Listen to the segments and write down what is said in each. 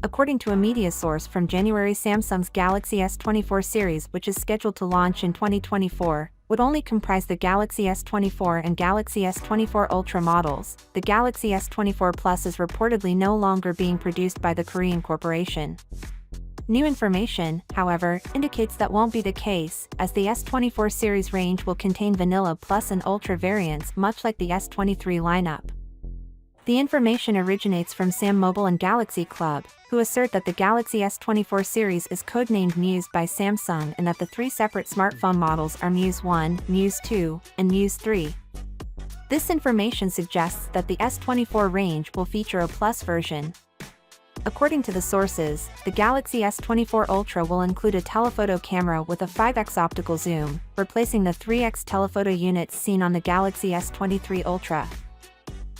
According to a media source from January, Samsung's Galaxy S24 series, which is scheduled to launch in 2024, would only comprise the Galaxy S24 and Galaxy S24 Ultra models. The Galaxy S24 Plus is reportedly no longer being produced by the Korean corporation. New information, however, indicates that won't be the case, as the S24 series range will contain Vanilla Plus and Ultra variants, much like the S23 lineup. The information originates from Sam Mobile and Galaxy Club, who assert that the Galaxy S24 series is codenamed Muse by Samsung and that the three separate smartphone models are Muse 1, Muse 2, and Muse 3. This information suggests that the S24 range will feature a Plus version. According to the sources, the Galaxy S24 Ultra will include a telephoto camera with a 5x optical zoom, replacing the 3x telephoto units seen on the Galaxy S23 Ultra.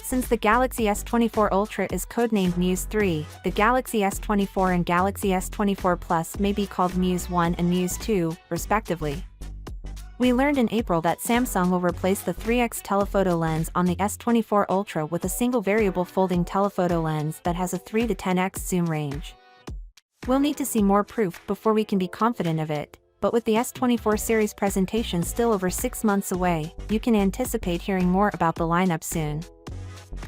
Since the Galaxy S24 Ultra is codenamed Muse 3, the Galaxy S24 and Galaxy S24 Plus may be called Muse 1 and Muse 2, respectively. We learned in April that Samsung will replace the 3x telephoto lens on the S24 Ultra with a single variable folding telephoto lens that has a 3 to 10x zoom range. We'll need to see more proof before we can be confident of it, but with the S24 series presentation still over 6 months away, you can anticipate hearing more about the lineup soon.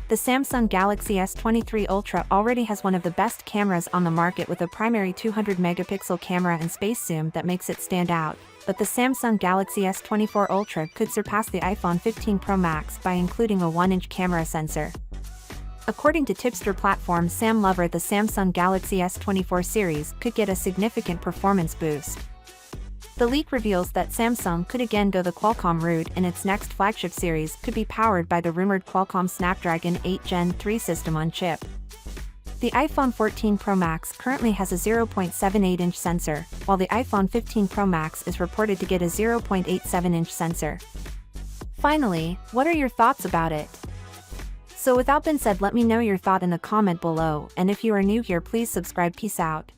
The Samsung Galaxy S23 Ultra already has one of the best cameras on the market with a primary 200-megapixel camera and space zoom that makes it stand out, but the Samsung Galaxy S24 Ultra could surpass the iPhone 15 Pro Max by including a 1-inch camera sensor. According to tipster platform Sam Lover, the Samsung Galaxy S24 series could get a significant performance boost. The leak reveals that Samsung could again go the Qualcomm route and its next flagship series could be powered by the rumored Qualcomm Snapdragon 8 Gen 3 system on chip. The iPhone 14 Pro Max currently has a 0.78-inch sensor, while the iPhone 15 Pro Max is reported to get a 0.87-inch sensor. Finally, what are your thoughts about it? So without being said, let me know your thought in the comment below, and if you are new here, please subscribe. Peace out.